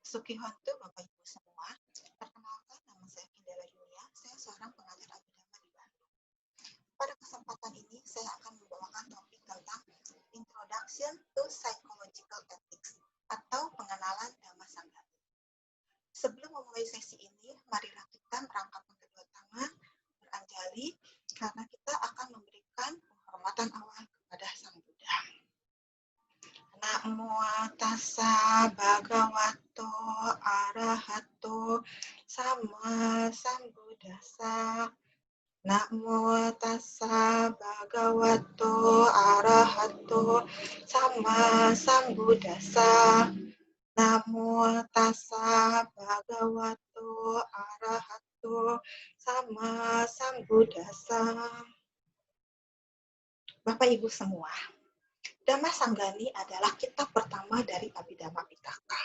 Sukihanto, Bapak Ibu semua. Perkenalkan, nama saya Kindela Yulia. Saya seorang pengajar abidama di Bandung. Pada kesempatan ini, saya akan membawakan topik tentang Introduction to Psychological Ethics atau pengenalan Dhamma Sanggani. Sebelum memulai sesi ini, marilah kita merangkapkan kedua tangan, beranjali, karena kita akan memberikan penghormatan awal kepada Sang Buddha. Namo tassa bhagavato arahato sama sambuddhassa. Namo tassa bhagavato arahato sama sambuddhassa. Namo tassa bhagavato arahato sama sambuddhassa. Bapak Ibu semua, Dhamma Sanggani adalah kitab pertama dari Abhidhamma Pitaka.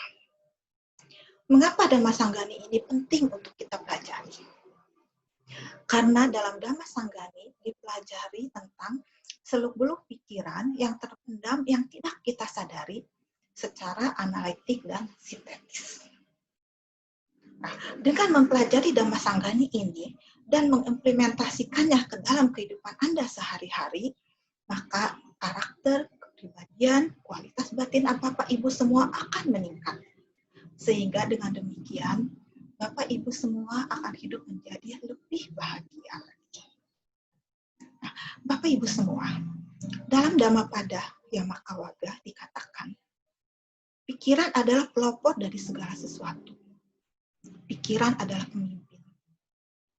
Mengapa Dhamma Sanggani ini penting untuk kita pelajari? Karena dalam Dhamma Sanggani dipelajari tentang seluk-beluk pikiran yang terpendam yang tidak kita sadari secara analitik dan sintetis. Nah, dengan mempelajari Dhamma Sanggani ini dan mengimplementasikannya ke dalam kehidupan Anda sehari-hari, maka karakter, kepribadian, kualitas batin Bapak Ibu semua akan meningkat. Sehingga dengan demikian, Bapak Ibu semua akan hidup menjadi lebih bahagia lagi. Nah, Bapak Ibu semua, dalam Dhammapada Yammakawaga dikatakan, pikiran adalah pelopor dari segala sesuatu. Pikiran adalah pemimpin.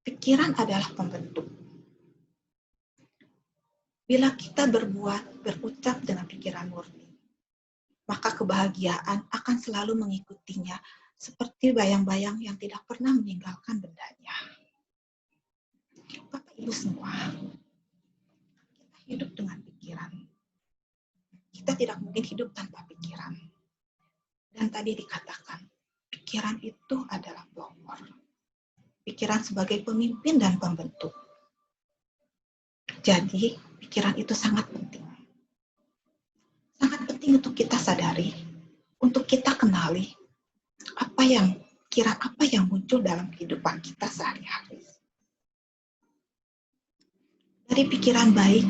Pikiran adalah pembentuk. Bila kita berucap dengan pikiran murni, maka kebahagiaan akan selalu mengikutinya seperti bayang-bayang yang tidak pernah meninggalkan bendanya. Bapak Ibu semua, kita hidup dengan pikiran. Kita tidak mungkin hidup tanpa pikiran. Dan tadi dikatakan, pikiran itu adalah pelopor. Pikiran sebagai pemimpin dan pembentuk. Jadi, pikiran itu sangat penting. Sangat penting untuk kita sadari, untuk kita kenali apa yang muncul dalam kehidupan kita sehari-hari. Dari pikiran baik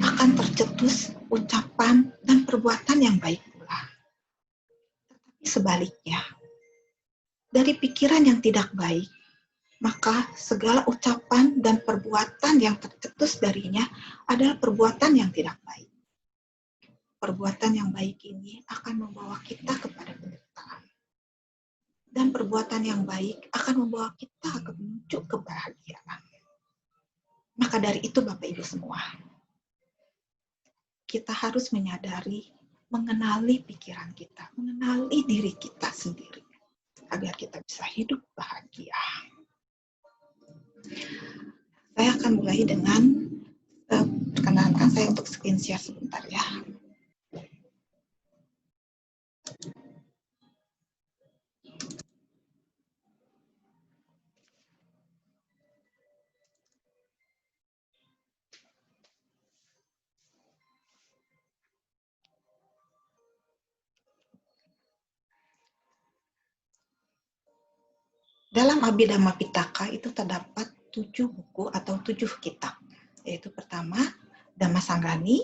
akan tercetus ucapan dan perbuatan yang baik pula. Tetapi sebaliknya, dari pikiran yang tidak baik, maka segala ucapan dan perbuatan yang tercetus darinya adalah perbuatan yang tidak baik. Perbuatan yang baik ini akan membawa kita kepada penderitaan. Dan perbuatan yang baik akan membawa kita menuju kebahagiaan. Maka dari itu Bapak Ibu semua, kita harus menyadari, mengenali pikiran kita, mengenali diri kita sendiri, agar kita bisa hidup bahagia. Saya akan mulai dengan perkenalkan saya untuk screen share sebentar ya. Dalam Abhidhamma Pitaka itu terdapat 7 buku atau 7 kitab, yaitu pertama Dhamma Sanggani,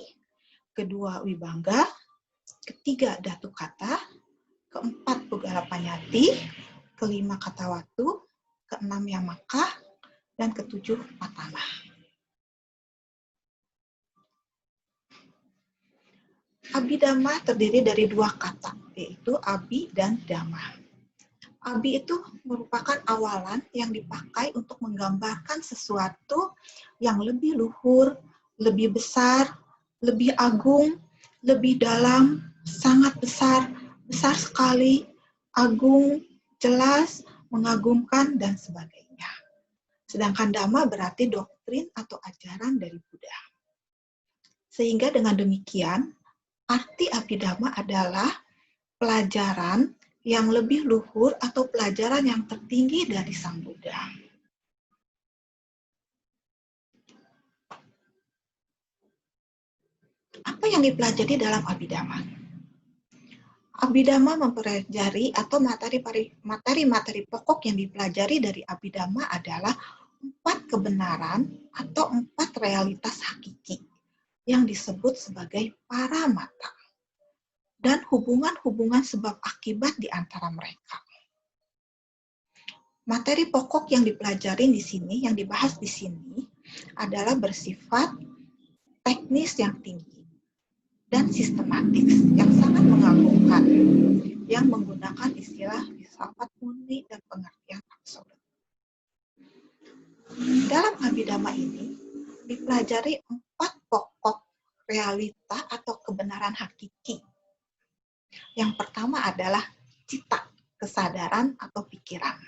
kedua Wibangga, ketiga Datu Kata, keempat Pugala Panyati, kelima Katawatu, keenam Yamaka, dan ketujuh Patana. Abhidhamma terdiri dari 2 kata, yaitu Abhi dan Dhamma. Abhi itu merupakan awalan yang dipakai untuk menggambarkan sesuatu yang lebih luhur, lebih besar, lebih agung, lebih dalam, sangat besar, besar sekali, agung, jelas, mengagumkan, dan sebagainya. Sedangkan Dhamma berarti doktrin atau ajaran dari Buddha. Sehingga dengan demikian, arti Abhidhamma adalah pelajaran yang lebih luhur atau pelajaran yang tertinggi dari Sang Buddha. Apa yang dipelajari dalam Abhidhamma? Abhidhamma mempelajari atau materi-materi pokok yang dipelajari dari Abhidhamma adalah 4 kebenaran atau 4 realitas hakiki yang disebut sebagai paramata dan hubungan-hubungan sebab akibat di antara mereka. Materi pokok yang dipelajari di sini, yang dibahas di sini adalah bersifat teknis yang tinggi dan sistematis yang sangat mengagumkan, yang menggunakan istilah filsafat murni dan pengertian absolut. Dalam Abhidhamma ini dipelajari 4 pokok realita atau kebenaran hakiki. Yang pertama adalah cita, kesadaran atau pikiran.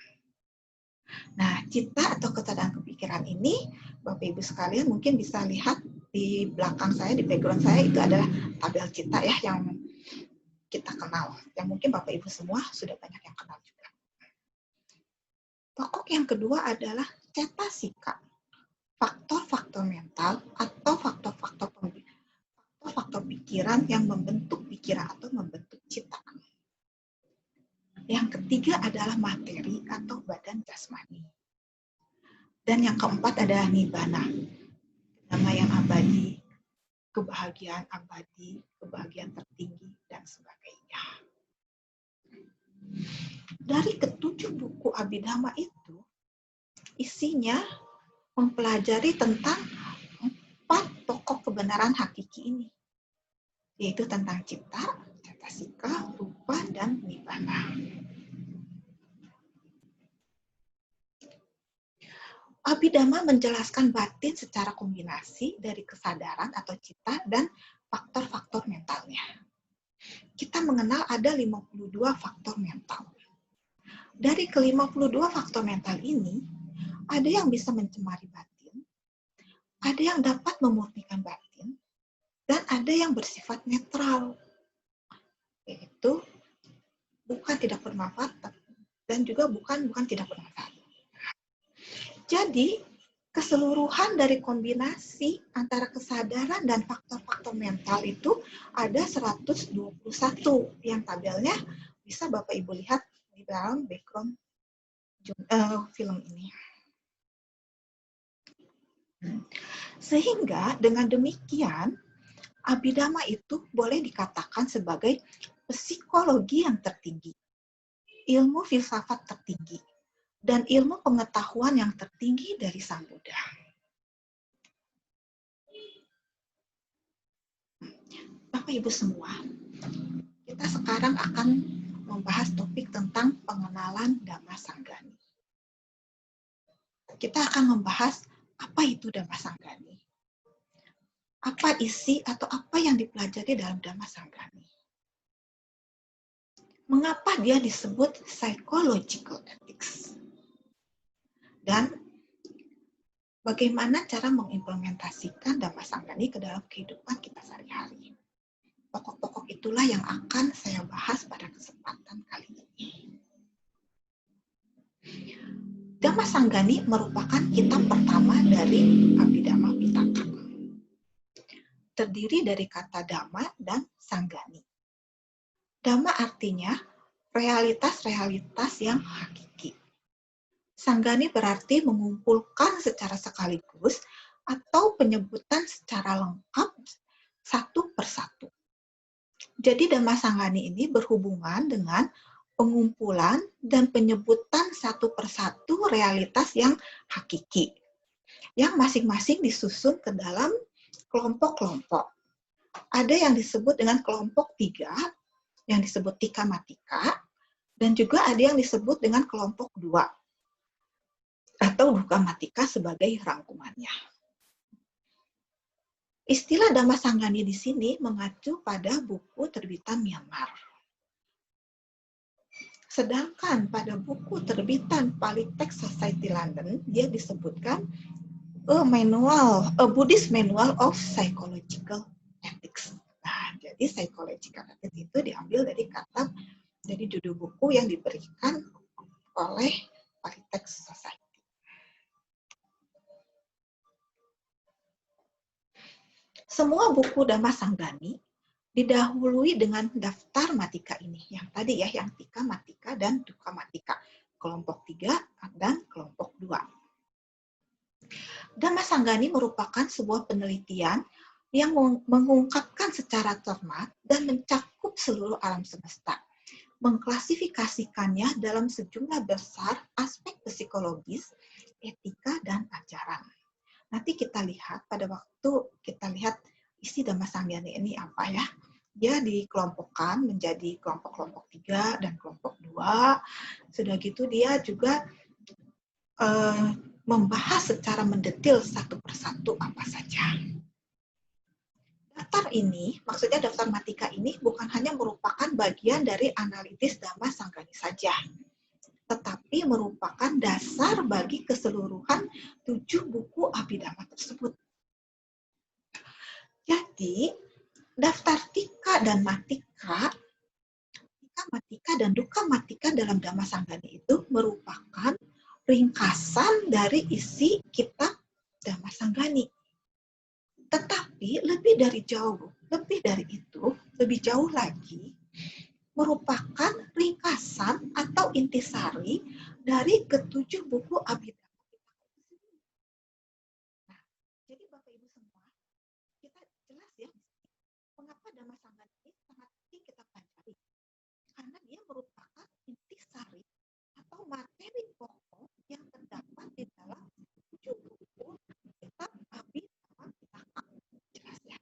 Nah, cita atau kesadaran kepikiran ini, Bapak Ibu sekalian mungkin bisa lihat di belakang saya, di background saya itu adalah tabel cita ya yang kita kenal. Yang mungkin Bapak Ibu semua sudah banyak yang kenal juga. Pokok yang kedua adalah cetasika, faktor-faktor mental atau faktor-faktor pikiran yang membentuk pikiran atau membentuk cita. Yang ketiga adalah materi atau badan jasmani. Dan yang keempat adalah nibbana, kedamaian abadi, kebahagiaan abadi, kebahagiaan tertinggi, dan sebagainya. Dari ketujuh buku Abhidhamma itu, isinya mempelajari tentang 4 pokok kebenaran hakiki ini, yaitu tentang cita, cetasika, rupa, dan nibbana. Abhidhamma menjelaskan batin secara kombinasi dari kesadaran atau cita dan faktor-faktor mentalnya. Kita mengenal ada 52 faktor mental. Dari ke-52 faktor mental ini, ada yang bisa mencemari batin, ada yang dapat memurnikan batin, dan ada yang bersifat netral, yaitu bukan tidak bermanfaat dan juga bukan tidak bermanfaat. Jadi, keseluruhan dari kombinasi antara kesadaran dan faktor-faktor mental itu ada 121 yang tabelnya bisa Bapak Ibu lihat di dalam background film ini. Sehingga dengan demikian, Abhidhamma itu boleh dikatakan sebagai psikologi yang tertinggi, ilmu filsafat tertinggi, dan ilmu pengetahuan yang tertinggi dari Sang Buddha. Bapak Ibu semua, kita sekarang akan membahas topik tentang pengenalan Dhamma Sanggani. Kita akan membahas apa itu Dhamma Sanggani, apa isi atau apa yang dipelajari dalam Dhamma Sanggani. Mengapa dia disebut psychological ethics? Dan bagaimana cara mengimplementasikan Dhamma Sanggani ke dalam kehidupan kita sehari-hari. Pokok-pokok itulah yang akan saya bahas pada kesempatan kali ini. Dhamma Sanggani merupakan kitab pertama dari Abhidhamma Pitaka. Terdiri dari kata Dhamma dan Sanggani. Dhamma artinya realitas-realitas yang hakiki. Sanggani berarti mengumpulkan secara sekaligus atau penyebutan secara lengkap satu persatu. Jadi Dhamma Sanggani ini berhubungan dengan pengumpulan dan penyebutan satu persatu realitas yang hakiki, yang masing-masing disusun ke dalam kelompok-kelompok. Ada yang disebut dengan kelompok 3, yang disebut Tika Matika, dan juga ada yang disebut dengan kelompok 2, atau Dukkha Matika sebagai rangkumannya. Istilah Dhamma Sanggani di sini mengacu pada buku terbitan Myanmar. Sedangkan pada buku terbitan Palitext Society London, dia disebutkan a Buddhist Manual of Psychological Ethics. Nah, jadi psychological ethics itu diambil dari kata, dari judul buku yang diberikan oleh Palitext Society. Semua buku Dhamma Sanggani didahului dengan daftar matika ini. Yang tadi ya, yang tika matika dan duka matika. Kelompok 3 dan kelompok 2. Dhammasanggani merupakan sebuah penelitian yang mengungkapkan secara cermat dan mencakup seluruh alam semesta. Mengklasifikasikannya dalam sejumlah besar aspek psikologis, etika, dan ajaran. Nanti kita lihat pada waktu kita lihat isi Dhammasanggani ini apa ya. Dia dikelompokkan menjadi kelompok-kelompok 3 dan kelompok 2. Sudah gitu dia juga membahas secara mendetil satu persatu apa saja. Daftar ini, maksudnya daftar matika ini bukan hanya merupakan bagian dari analisis Dhammasanggani saja, tetapi merupakan dasar bagi keseluruhan 7 buku Abhidhamma tersebut. Jadi, daftar tika dan matika, tika matika dan duka matika dalam Dhammasanggani itu merupakan ringkasan dari isi kitab Dhammasanggani. Tetapi lebih dari itu, lebih jauh lagi, merupakan ringkasan atau intisari dari ketujuh buku Abhidhamma. Nah, jadi Bapak Ibu semua, kita jelas ya, mengapa Dhammasanggani ini sangat penting kita pelajari. Karena dia merupakan intisari atau materi pokok yang terdapat di dalam tujuh buku kitab Abhidhamma Pitaka. Jelas ya?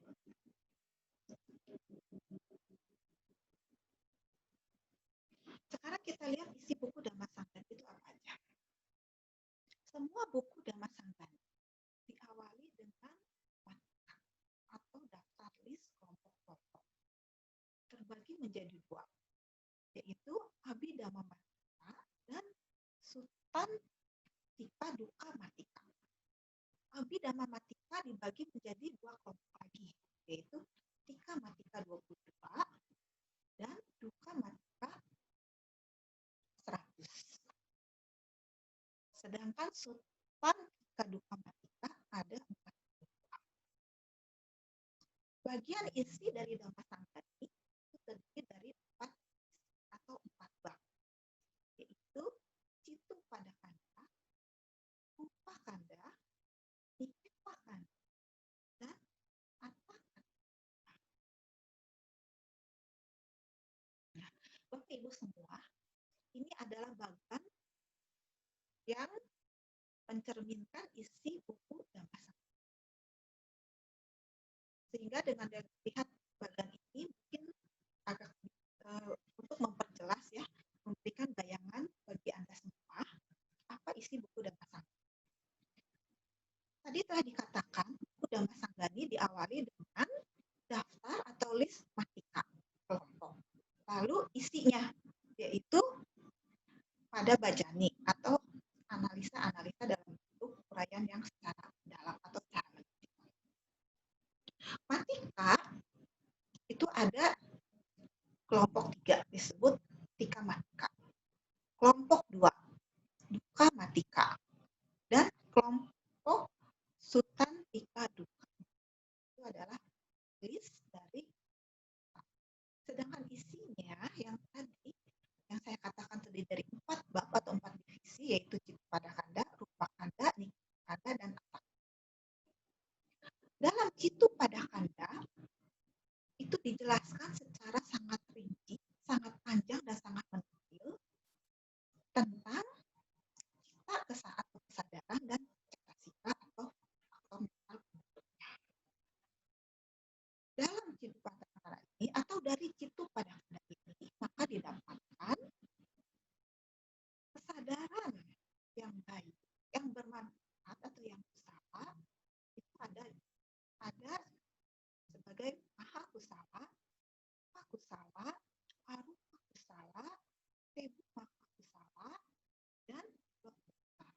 Sekarang kita lihat isi buku Dhammasanggani itu apa aja. Semua buku Dhammasanggani diawali dengan matika atau daftar list kelompok-kelompok. Terbagi menjadi dua, yaitu Abhidhamma Matika dan Suttan Tika Duka Matika. Abhidhamma Matika dibagi menjadi dua kelompok lagi, yaitu Tika Matika 22 dan Duka Matika 100. Sedangkan Suttan Tika Duka Matika ada 42. Bagian isi dari Dhammasanggani itu terdiri dari 4 atau 4 bab, yaitu Citu Pada Kanda, Rupa Kanda, Nikepa Kanda, dan Atta Kanda. Nah, Bapak Ibu semua, ini adalah bagian yang mencerminkan isi buku Dhammasanggani. Sehingga dengan lihat bagian ini mungkin agak untuk memperjelas ya, memberikan bayangan bagi Anda semua apa isi buku Dhammasanggani. Tadi telah dikatakan buku Dhammasanggani diawali dengan daftar atau list matika kelompok. Lalu isinya yaitu pada bajani atau analisa-analisa dalam bentuk uraian yang secara dalam atau secara mendalam. Matika itu ada kelompok 3 disebut tika matika. Kelompok 2 duka matika dan kelompok Suttan Tika Duka itu adalah list dari, sedangkan isinya yang tadi yang saya katakan terdiri dari 4 bab atau 4 divisi, yaitu Citu Pada Kanda, Rupa Kanda, Nikepa Kanda, dan Atta. Dalam Citu Pada Kanda itu dijelaskan secara sangat rinci, sangat panjang dan sangat mendetail tentang cita, kesaat, kesadaran, dan cetasika atau faktor mental pembentuknya. Dalam Citu Pada Kanda ini atau dari Citu Pada Kanda ini maka didapatkan kesadaran yang baik, yang bermanfaat atau yang kusala itu ada sebagai maha kusala, kusala, arupa kusala, tebu maka kusala, dan kusala.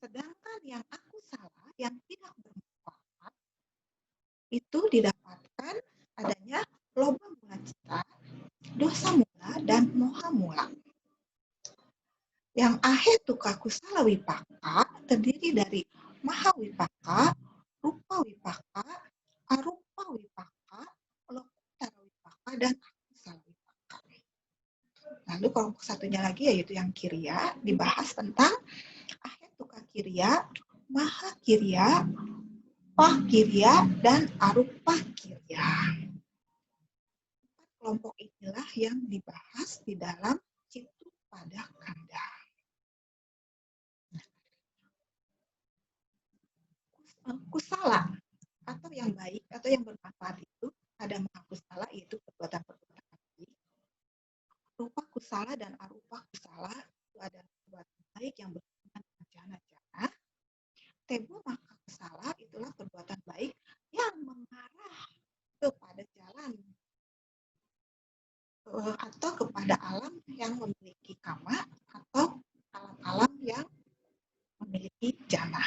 Sedangkan yang aku salah, yang tidak bermanfaat, itu didapatkan adanya loba mula cita, dosa mula, dan moha mula. Yang ahetuka kusala wipaka terdiri dari maha wipaka, rupa wipaka, dan Akusala Wipaka. Lalu kelompok satunya lagi yaitu yang Kiriya, dibahas tentang Ahetuka Kiriya, Maha Kiriya, Pah Kiriya, dan Arupa Kiriya. Kelompok inilah yang dibahas di dalam Cittupada Kanda. Kusala atau yang baik atau yang bermanfaat itu ada Mahakusala, yaitu perbuatan-perbuatan baik. Rupa kusala dan arupa kusala itu adalah perbuatan baik yang berhubungan dengan jana-jana. Tebo maka kusala itulah perbuatan baik yang mengarah kepada jalan atau kepada alam yang memiliki kama atau alam-alam yang memiliki jana.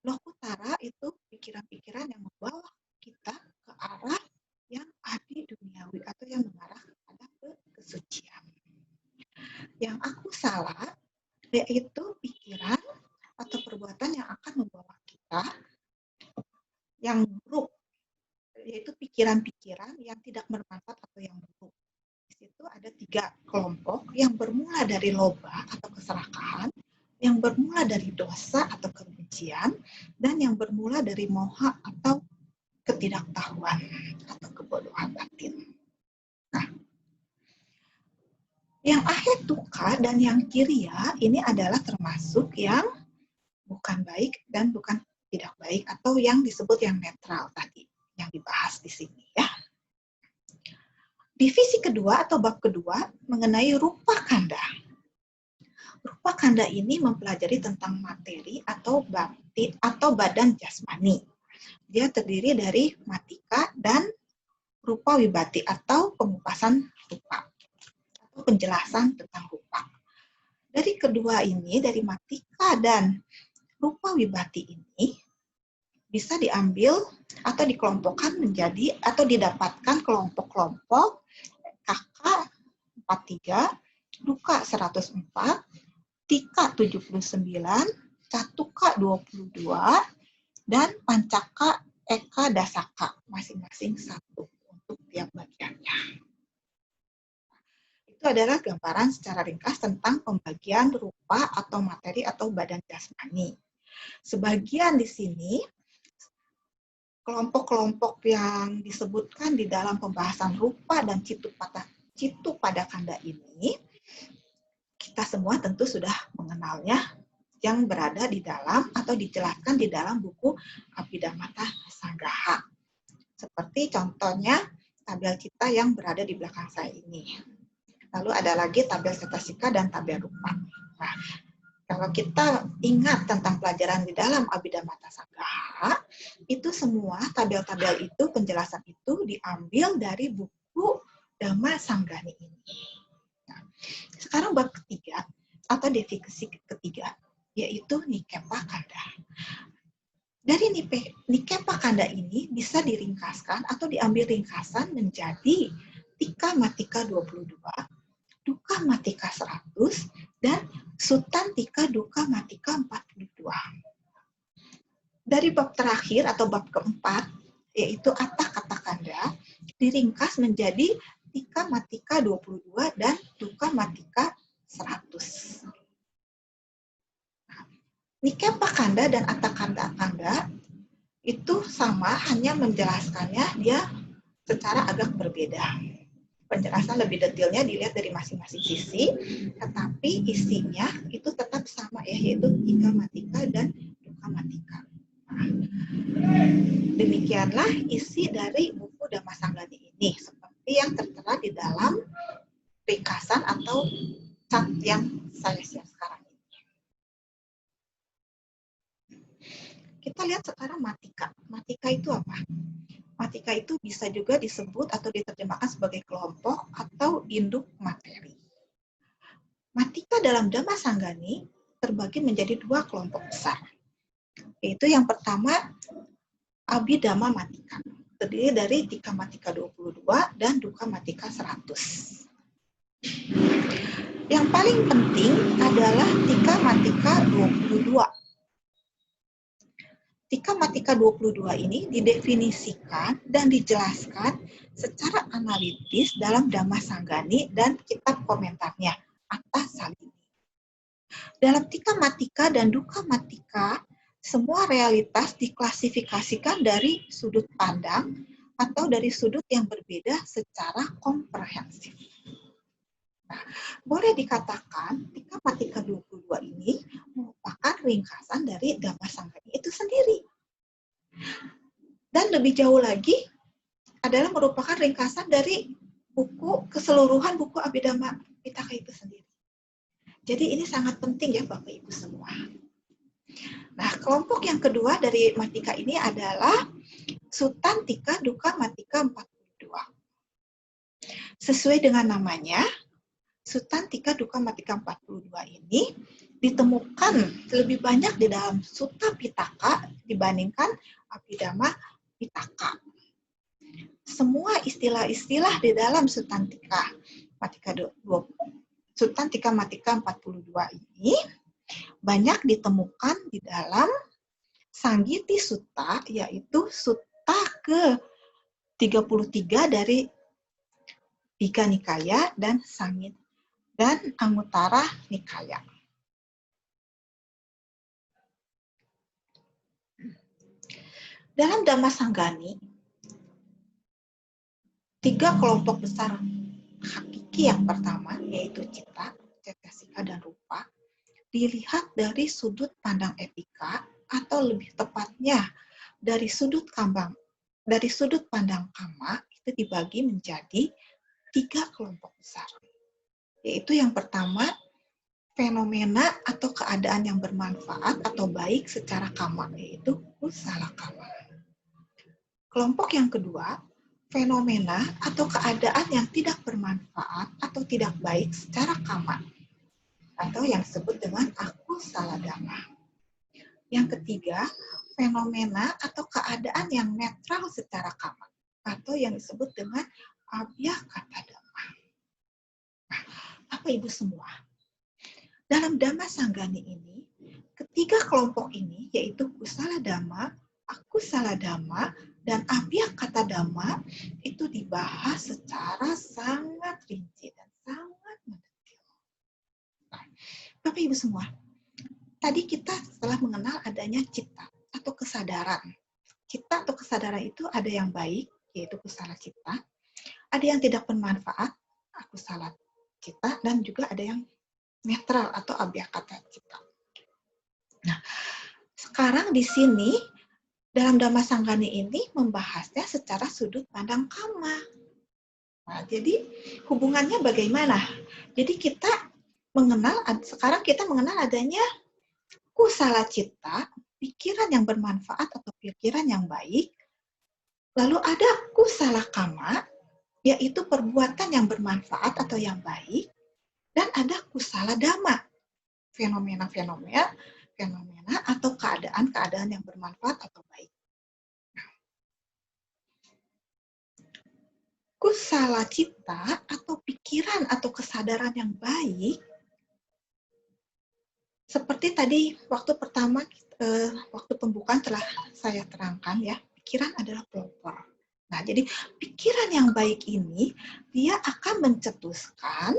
Lokutara itu pikiran-pikiran yang membawa kita ke arah yang adi duniawi atau yang mengarah kepada kesucian. Yang akusala yaitu pikiran atau perbuatan yang akan membawa kita yang buruk, yaitu pikiran-pikiran yang tidak bermanfaat atau yang buruk. Di situ ada 3 kelompok yang bermula dari loba atau keserakahan, yang bermula dari dosa atau kebencian, dan yang bermula dari moha atau ketidaktahuan atau kebodohan batin. Nah, yang ahetuka dan yang kiriya ini adalah termasuk yang bukan baik dan bukan tidak baik, atau yang disebut yang netral tadi, yang dibahas di sini ya. Divisi kedua atau bab kedua mengenai rupa kanda. Rupa kanda ini mempelajari tentang materi atau batin atau badan jasmani. Dia terdiri dari matika dan rupa wibati atau pengupasan rupa atau penjelasan tentang rupa. Dari kedua ini, dari matika dan rupa wibati ini bisa diambil atau dikelompokkan menjadi atau didapatkan kelompok-kelompok KK 43, Duka 104, Tika 79, Catuka 22, dan Pancaka Eka Dasaka, masing-masing 1 untuk tiap bagiannya. Itu adalah gambaran secara ringkas tentang pembagian rupa atau materi atau badan jasmani. Sebagian di sini, kelompok-kelompok yang disebutkan di dalam pembahasan rupa dan Cittupada Kanda ini, kita semua tentu sudah mengenalnya, yang berada di dalam atau dijelaskan di dalam buku Abhidhamma Sanggraha. Seperti contohnya tabel kita yang berada di belakang saya ini. Lalu ada lagi tabel cetasika dan tabel rupa. Nah, kalau kita ingat tentang pelajaran di dalam Abhidhamma Sanggraha, itu semua tabel-tabel itu, penjelasan itu diambil dari buku Dhamma Sanggani ini. Nah, sekarang bab ketiga atau definisi ketiga, yaitu Nikepa Kanda. Dari Nikepa Kanda ini bisa diringkaskan atau diambil ringkasan menjadi Tika Matika 22, Duka Matika 100, dan Sutan Tika Duka Matika 42. Dari bab terakhir atau bab keempat, yaitu Atta Kata Kanda, diringkas menjadi Tika Matika 22 dan Duka Matika 100. Nikepa Kanda dan Atta Kanda itu sama, hanya menjelaskannya dia secara agak berbeda. Penjelasan lebih detailnya dilihat dari masing-masing sisi, tetapi isinya itu tetap sama ya, yaitu Tika Matika dan Duka Matika. Nah, demikianlah isi dari buku Dhamma Sanggani ini, seperti yang tertera di dalam ringkasan atau cat yang saya share sekarang ini. Kita lihat sekarang matika. Matika itu apa? Matika itu bisa juga disebut atau diterjemahkan sebagai kelompok atau induk materi. Matika dalam Dhamma Sanggani terbagi menjadi 2 kelompok besar. Yaitu yang pertama, Abhidhamma Matika. Terdiri dari Tika Matika 22 dan Duka Matika 100. Yang paling penting adalah Tika Matika 22. Tika Matika Matika 22 ini didefinisikan dan dijelaskan secara analitis dalam Dhamma Sanggani dan kitab komentarnya atas hal ini. Dalam Tika Matika dan Duka Matika, semua realitas diklasifikasikan dari sudut pandang atau dari sudut yang berbeda secara komprehensif. Nah, boleh dikatakan Tika Matika 22 ini merupakan ringkasan dari Dhamma Sanggani itu sendiri. Dan lebih jauh lagi adalah merupakan ringkasan dari keseluruhan buku Abhidhamma Pitaka itu sendiri. Jadi ini sangat penting ya Bapak Ibu semua. Nah, kelompok yang kedua dari Matika ini adalah Sutan Tika Duka Matika 42. Sesuai dengan namanya, Sutan Tika Duka Matika 42 ini ditemukan lebih banyak di dalam Sutta Pitaka dibandingkan Abhidhamma Pitaka. Semua istilah-istilah di dalam Sutan Tika Matika 42 ini banyak ditemukan di dalam Sanggiti Sutta, yaitu Sutta ke-33 dari Tiga Nikaya dan Anguttara Nikaya. Dalam Dhamma Sanggani, 3 kelompok besar hakiki yang pertama, yaitu cita, cetasika, dan rupa, dilihat dari sudut pandang etika, atau lebih tepatnya dari sudut pandang kama, itu dibagi menjadi 3 kelompok besar. Yaitu yang pertama, fenomena atau keadaan yang bermanfaat atau baik secara kama, yaitu kusala kama. Kelompok yang kedua, fenomena atau keadaan yang tidak bermanfaat atau tidak baik secara kama, atau yang disebut dengan akusala dhamma. Yang ketiga, fenomena atau keadaan yang netral secara kama, atau yang disebut dengan abhyakata dhamma. Nah, Bapak Ibu semua, dalam Dhamma Sanggani ini, ketiga kelompok ini, yaitu kusala dhamma, akusala dhamma, dan abhyakata dhamma, itu dibahas secara sangat rinci dan sangat mendetail. Nah, Bapak Ibu semua, tadi kita setelah mengenal adanya cita atau kesadaran. Cita atau kesadaran itu ada yang baik, yaitu kusala cita, ada yang tidak bermanfaat, akusala cita, dan juga ada yang netral atau abhyakata cita. Nah, sekarang di sini dalam Dhamma Sanggani ini membahasnya secara sudut pandang kama. Nah, jadi hubungannya bagaimana? Jadi sekarang kita mengenal adanya kusala cita, pikiran yang bermanfaat atau pikiran yang baik. Lalu ada kusala kama, yaitu perbuatan yang bermanfaat atau yang baik. Dan ada kusala dhamma, fenomena atau keadaan-keadaan yang bermanfaat atau baik. Kusala cita atau pikiran atau kesadaran yang baik, seperti tadi waktu pembukaan telah saya terangkan ya, pikiran adalah pelopor. Nah, jadi pikiran yang baik ini dia akan mencetuskan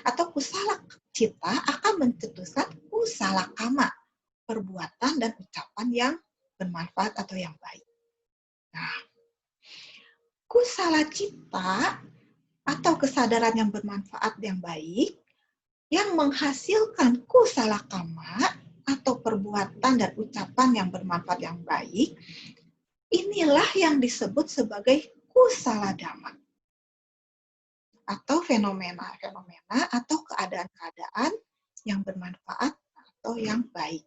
atau kusala cita akan mencetuskan kusala kama, perbuatan dan ucapan yang bermanfaat atau yang baik. Nah, kusala cita atau kesadaran yang bermanfaat yang baik yang menghasilkan kusala kama atau perbuatan dan ucapan yang bermanfaat yang baik, inilah yang disebut sebagai kusala dhamma atau fenomena-fenomena atau keadaan-keadaan yang bermanfaat atau yang baik.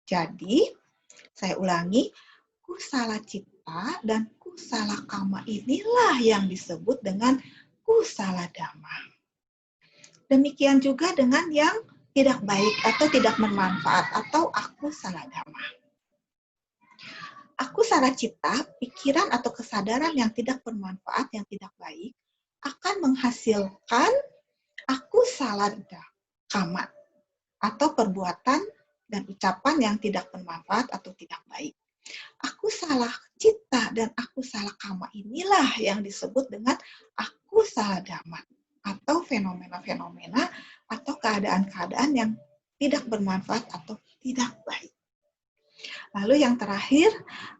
Jadi, saya ulangi, kusala cita dan kusala kama inilah yang disebut dengan kusala dhamma. Demikian juga dengan yang tidak baik atau tidak bermanfaat atau akusala dhamma. Akusala cita, pikiran atau kesadaran yang tidak bermanfaat, yang tidak baik, akan menghasilkan akusala kama atau perbuatan dan ucapan yang tidak bermanfaat atau tidak baik. Aku salah cipta dan aku salah kama inilah yang disebut dengan aku salah dhamma, atau fenomena-fenomena atau keadaan-keadaan yang tidak bermanfaat atau tidak baik. Lalu yang terakhir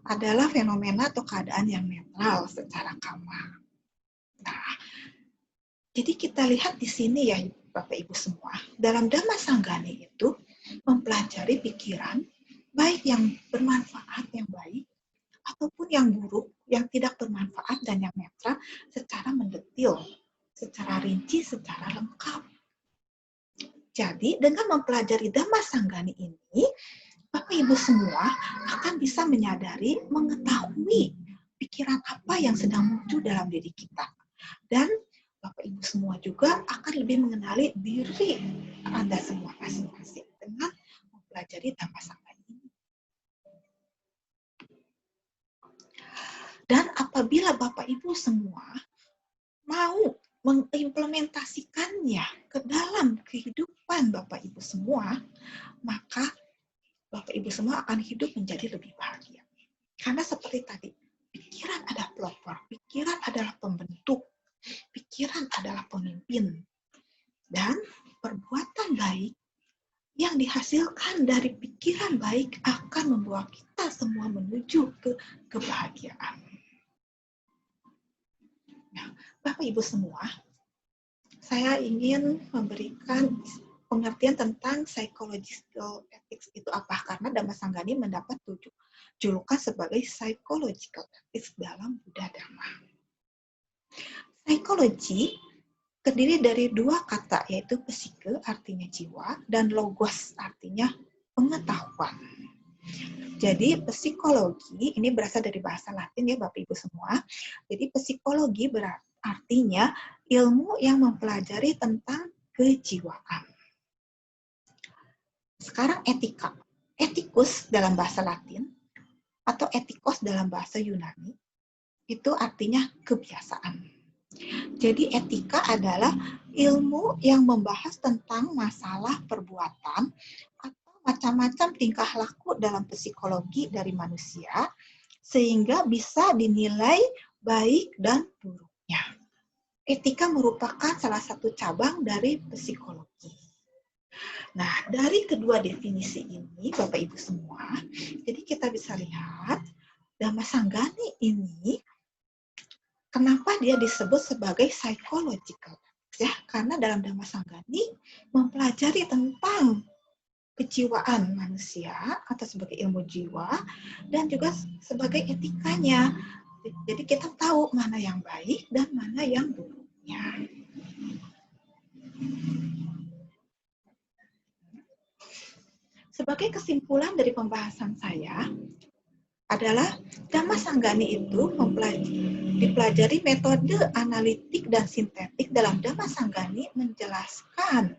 adalah fenomena atau keadaan yang netral secara kama. Nah, jadi kita lihat di sini ya Bapak Ibu semua, dalam Dhamma Sanggani itu mempelajari pikiran baik yang bermanfaat, yang baik, ataupun yang buruk, yang tidak bermanfaat dan yang netral secara mendetil, secara rinci, secara lengkap. Jadi dengan mempelajari Dhamma Sanggani ini, Bapak Ibu semua akan bisa menyadari, mengetahui pikiran apa yang sedang muncul dalam diri kita. Dan Bapak Ibu semua juga akan lebih mengenali diri Anda semua masing-masing dengan mempelajari Dhamma Sanggani ini. Dan apabila Bapak Ibu semua mau mengimplementasikannya ke dalam kehidupan Bapak Ibu semua, maka Bapak Ibu semua akan hidup menjadi lebih bahagia. Karena seperti tadi, pikiran adalah pelopor, pikiran adalah pembentuk, pikiran adalah pemimpin. Dan perbuatan baik yang dihasilkan dari pikiran baik akan membawa kita semua menuju ke kebahagiaan. Nah, Bapak Ibu semua, saya ingin memberikan pengertian tentang psychological ethics itu apa, karena Dhamma Sanggani mendapat julukan sebagai psychological ethics dalam Buddha Dhamma. Psikologi terdiri dari dua kata, yaitu psike artinya jiwa dan logos artinya pengetahuan. Jadi psikologi ini berasal dari bahasa Latin ya Bapak Ibu semua. Jadi psikologi artinya ilmu yang mempelajari tentang kejiwaan. Sekarang etika. Etikus dalam bahasa Latin atau etikos dalam bahasa Yunani itu artinya kebiasaan. Jadi etika adalah ilmu yang membahas tentang masalah perbuatan atau macam-macam tingkah laku dalam psikologi dari manusia sehingga bisa dinilai baik dan buruknya. Etika merupakan salah satu cabang dari psikologi. Nah, dari kedua definisi ini, Bapak Ibu semua, jadi kita bisa lihat Dhamma Sanggani ini, kenapa dia disebut sebagai psychological? Ya, karena dalam Dhamma Sanggani mempelajari tentang kejiwaan manusia atau sebagai ilmu jiwa dan juga sebagai etikanya. Jadi kita tahu mana yang baik dan mana yang buruknya. Sebagai kesimpulan dari pembahasan saya adalah Dhamma Sanggani itu dipelajari metode analitik dan sintetik dalam Dhamma Sanggani menjelaskan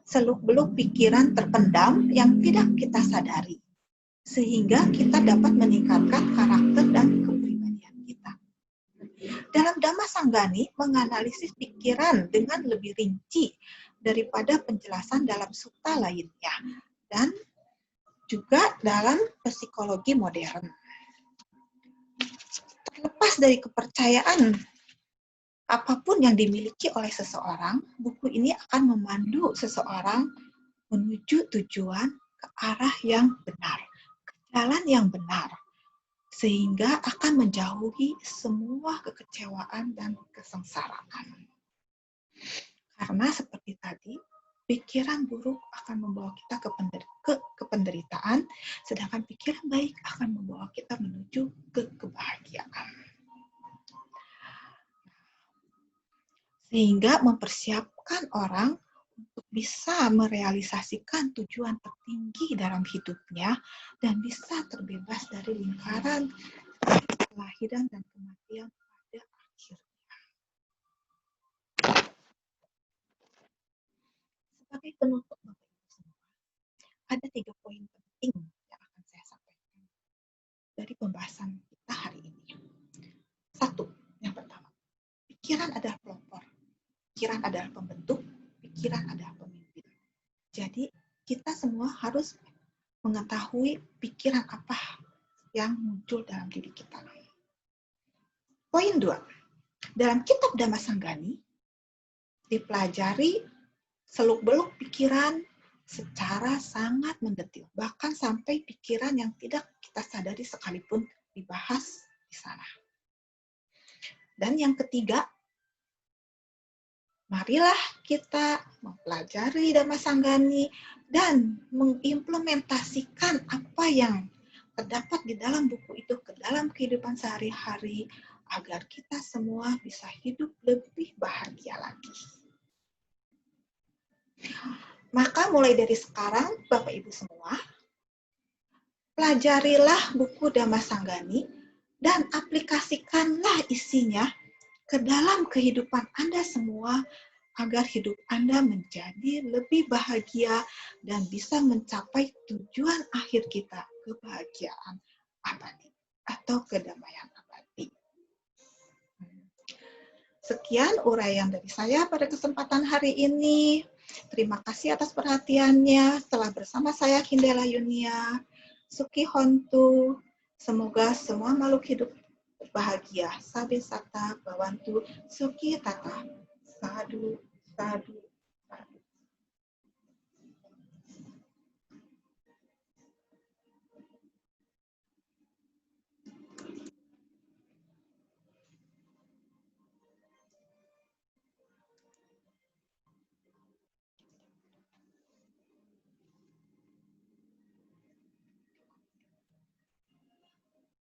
seluk-beluk pikiran terpendam yang tidak kita sadari, sehingga kita dapat meningkatkan karakter dan kepribadian kita. Dalam Dhamma Sanggani menganalisis pikiran dengan lebih rinci daripada penjelasan dalam sutta lainnya, dan juga dalam psikologi modern. Terlepas dari kepercayaan apapun yang dimiliki oleh seseorang, buku ini akan memandu seseorang menuju tujuan ke arah yang benar, ke jalan yang benar, sehingga akan menjauhi semua kekecewaan dan kesengsaraan. Karena seperti tadi, pikiran buruk akan membawa kita ke penderitaan, sedangkan pikiran baik akan membawa kita menuju ke kebahagiaan. Sehingga mempersiapkan orang untuk bisa merealisasikan tujuan tertinggi dalam hidupnya dan bisa terbebas dari lingkaran kelahiran dan kematian pada akhirnya. Sebagai penutup Bapak Ibu semua, ada 3 poin penting yang akan saya sampaikan dari pembahasan kita hari ini. 1, yang pertama, pikiran adalah pelopor, pikiran adalah pembentuk, pikiran adalah pemimpin. Jadi kita semua harus mengetahui pikiran apa yang muncul dalam diri kita. Poin 2. Dalam kitab Dhammasanggani dipelajari seluk-beluk pikiran secara sangat mendetil, bahkan sampai pikiran yang tidak kita sadari sekalipun dibahas di sana. Dan yang ketiga, marilah kita mempelajari Dhammasanggani dan mengimplementasikan apa yang terdapat di dalam buku itu ke dalam kehidupan sehari-hari agar kita semua bisa hidup lebih bahagia lagi. Maka mulai dari sekarang, Bapak Ibu semua, pelajarilah buku Dhammasanggani dan aplikasikanlah isinya ke dalam kehidupan Anda semua agar hidup Anda menjadi lebih bahagia dan bisa mencapai tujuan akhir kita, kebahagiaan abadi atau kedamaian abadi. Sekian uraian dari saya pada kesempatan hari ini. Terima kasih atas perhatiannya. Telah bersama saya Kindela Yunia. Suki Hontu. Semoga semua makhluk hidup bahagia. Sabe Sata Bawantu Suki Tata. Sadu, sadu.